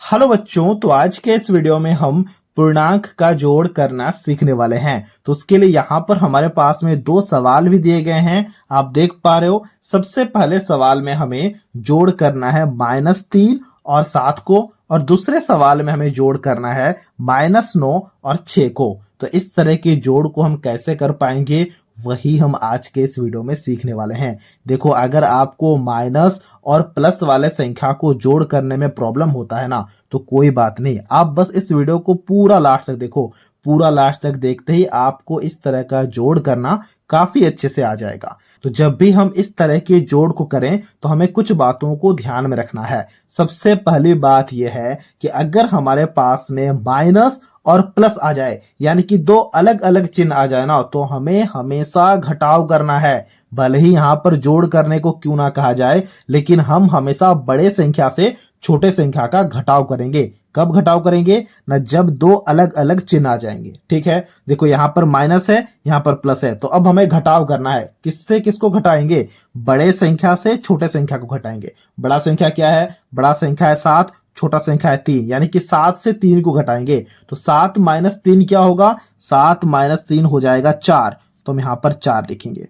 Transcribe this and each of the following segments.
Hello बच्चों, तो आज के इस वीडियो में हम पूर्णांक का जोड़ करना सीखने वाले हैं। तो उसके लिए यहाँ पर हमारे पास में दो सवाल भी दिए गए हैं, आप देख पा रहे हो। सबसे पहले सवाल में हमें जोड़ करना है -3 और 7 को, और दूसरे सवाल में हमें जोड़ करना है -9 और 6 को। तो इस तरह के जोड़ को हम कैसे कर पाएंगे, वही हम आज के इस वीडियो में सीखने वाले हैं। देखो, अगर आपको माइनस और प्लस वाले संख्या को जोड़ करने में प्रॉब्लम होता है ना, तो कोई बात नहीं, आप बस इस वीडियो को पूरा लास्ट तक देखो। पूरा लास्ट तक देखते ही आपको इस तरह का जोड़ करना काफी अच्छे से आ जाएगा। तो जब भी हम इस तरह के जोड़ को करें तो हमें कुछ बातों को ध्यान में रखना है। सबसे पहली बात यह है कि अगर हमारे पास में माइनस और प्लस आ जाए, यानी कि दो अलग अलग चिन्ह आ जाए ना, तो हमें हमेशा घटाव करना है। भले ही यहां पर जोड़ करने को क्यों ना कहा जाए, लेकिन हम हमेशा बड़े संख्या से छोटे संख्या का घटाव करेंगे। कब घटाव करेंगे ना, जब दो अलग अलग चिन्ह आ जाएंगे। ठीक है, देखो यहां पर माइनस है, यहां पर प्लस है, तो अब हमें घटाव करना है। किससे किसको घटाएंगे? बड़े संख्या से छोटे संख्या को घटाएंगे। बड़ा संख्या क्या है? बड़ा संख्या है 7, छोटा संख्या है 3, यानी कि 7 से 3 को घटाएंगे। तो 7 - 3 क्या होगा? 7 - 3 हो जाएगा 4। तो हम यहां पर 4 लिखेंगे।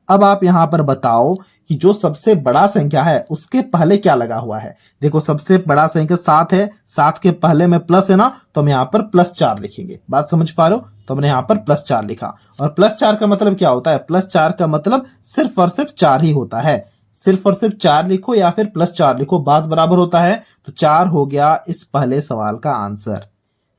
अब आप यहां पर बताओ कि जो सबसे बड़ा संख्या है उसके पहले क्या लगा हुआ है। देखो, सबसे बड़ा संख्या 7 है, 7 के पहले में प्लस है ना, तो हम यहां पर +4 लिखेंगे। बात समझ पा रहे हो? तो हमने यहां पर +4 लिखा। और +4 का मतलब क्या होता है? +4 का मतलब सिर्फ और सिर्फ 4 ही होता है। सिर्फ और सिर्फ 4 लिखो या फिर +4 लिखो, बात बराबर होता है। तो 4 हो गया इस पहले सवाल का आंसर।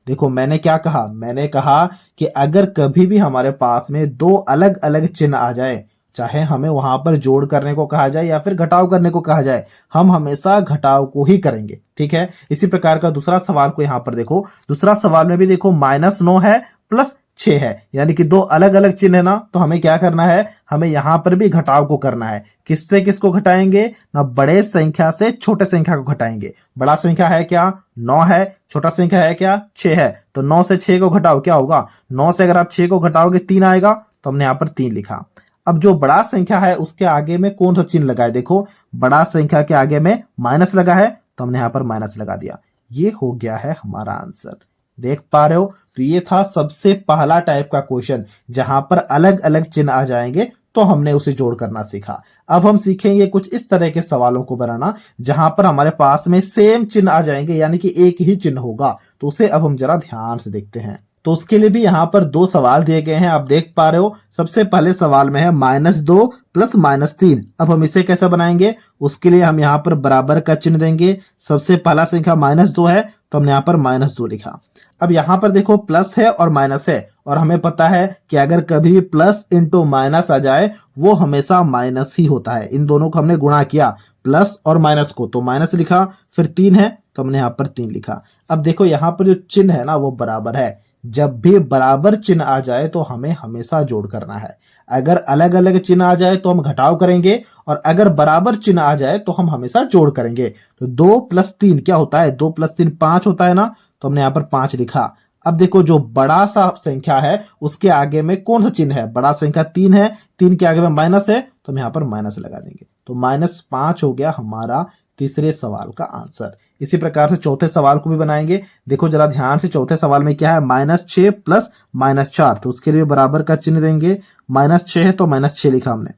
देखो, मैंने क्या कहा? मैंने कहा कि अगर कभी भी हमारे पास में दो अलग अलग चिन्ह आ जाए, चाहे हमें वहां पर जोड़ करने को कहा जाए या फिर घटाव करने को कहा जाए, हम हमेशा घटाव को ही करेंगे। ठीक है, इसी प्रकार का दूसरा सवाल को यहां पर देखो। दूसरा सवाल में भी देखो -9 है +6 है, यानी कि दो अलग अलग चिन्ह है ना, तो हमें क्या करना है? हमें यहां पर भी घटाव को करना है। किससे किसको घटाएंगे ना? बड़े संख्या से छोटे संख्या को घटाएंगे। बड़ा संख्या है क्या? 9 है। छोटा संख्या है क्या? 6 है। तो 9 से 6 को घटाओ, क्या होगा? 9 से अगर आप 6 को घटाओगे 3 आएगा, तो हमने यहां पर 3 लिखा। अब जो बड़ा संख्या है उसके आगे में कौन सा चिन्ह लगा है? देखो, बड़ा संख्या के आगे में माइनस लगा है, तो हमने यहां पर माइनस लगा दिया। ये हो गया है हमारा आंसर। देख पा रहे हो? तो ये था सबसे पहला टाइप का क्वेश्चन, जहां पर अलग अलग चिन्ह आ जाएंगे तो हमने उसे जोड़ करना सीखा। अब हम सीखेंगे कुछ इस तरह के सवालों को बनाना, जहां पर हमारे पास में सेम चिन्ह आ जाएंगे, यानी कि एक ही चिन्ह होगा। तो उसे अब हम जरा ध्यान से देखते हैं। तो उसके लिए भी यहां पर दो सवाल दिए गए हैं, आप देख पा रहे हो। सबसे पहले सवाल में है -2 + -3। अब हम इसे कैसे बनाएंगे? उसके लिए हम यहां पर बराबर का चिन्ह देंगे। सबसे पहला संख्या -2 है, तो हमने यहां पर -2 लिखा। अब यहां पर देखो, प्लस है और माइनस है, और हमें पता है कि अगर कभी भी प्लस इंटू माइनस आ जाए, वो हमेशा माइनस ही होता है। इन दोनों को हमने गुणा किया, प्लस और माइनस को, तो माइनस लिखा। फिर 3 है, तो हमने यहां पर 3 लिखा। अब देखो, यहां पर जो चिन्ह है ना, वो बराबर है। जब भी बराबर चिन्ह आ जाए तो हमें हमेशा जोड़ करना है। अगर अलग अलग चिन्ह आ जाए तो हम घटाव करेंगे, और अगर बराबर चिन्ह आ जाए तो हम हमेशा जोड़ करेंगे। तो 2 + 3 क्या होता है? 2 + 3 5 होता है ना, तो हमने यहां पर 5 लिखा। अब देखो, जो बड़ा सा संख्या है उसके आगे में कौन सा चिन्ह है? बड़ा संख्या 3 है, 3 के आगे में माइनस है, तो हम यहां पर माइनस लगा देंगे। तो -5 हो गया हमारा तीसरे सवाल का आंसर। इसी प्रकार से चौथे सवाल को भी बनाएंगे। देखो जरा ध्यान से, चौथे सवाल में क्या है? -6 + -4, तो उसके लिए बराबर का चिन्ह देंगे। -6 है तो -6 लिखा हमने।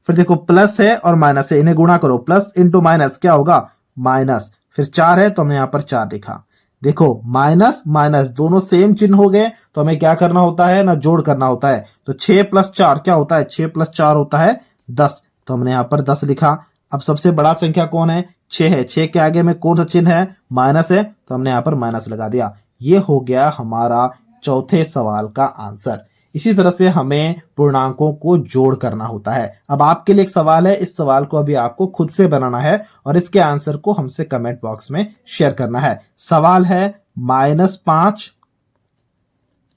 फिर देखो, प्लस है और माइनस है, इन्हें गुणा करो। प्लस इंटू माइनस क्या होगा? माइनस। फिर 4 है, तो हमने यहां पर 4 लिखा। देखो, माइनस माइनस दोनों सेम चिन्ह हो गए, तो हमें क्या करना होता है ना? जोड़ करना होता है। तो 6 + 4 क्या होता है? 6 + 4 होता है 10, तो हमने यहां पर 10 लिखा। अब सबसे बड़ा संख्या कौन है? 6 है। 6 के आगे में कौन सा चिन्ह है? माइनस है, तो हमने यहां पर माइनस लगा दिया। ये हो गया हमारा चौथे सवाल का आंसर। इसी तरह से हमें पूर्णांकों को जोड़ करना होता है। अब आपके लिए एक सवाल है, इस सवाल को अभी आपको खुद से बनाना है, और इसके आंसर को हमसे कमेंट बॉक्स में शेयर करना है। सवाल है -5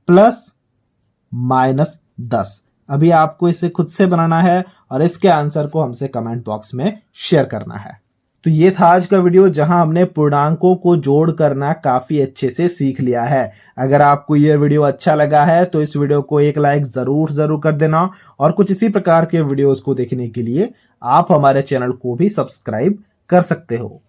+ -10। अभी आपको इसे खुद से बनाना है और इसके आंसर को हमसे कमेंट बॉक्स में शेयर करना है। तो ये था आज का वीडियो, जहां हमने पूर्णांकों को जोड़ करना काफी अच्छे से सीख लिया है। अगर आपको ये वीडियो अच्छा लगा है तो इस वीडियो को एक लाइक जरूर कर देना, और कुछ इसी प्रकार के वीडियोस को देखने के लिए आप हमारे चैनल को भी सब्सक्राइब कर सकते हो।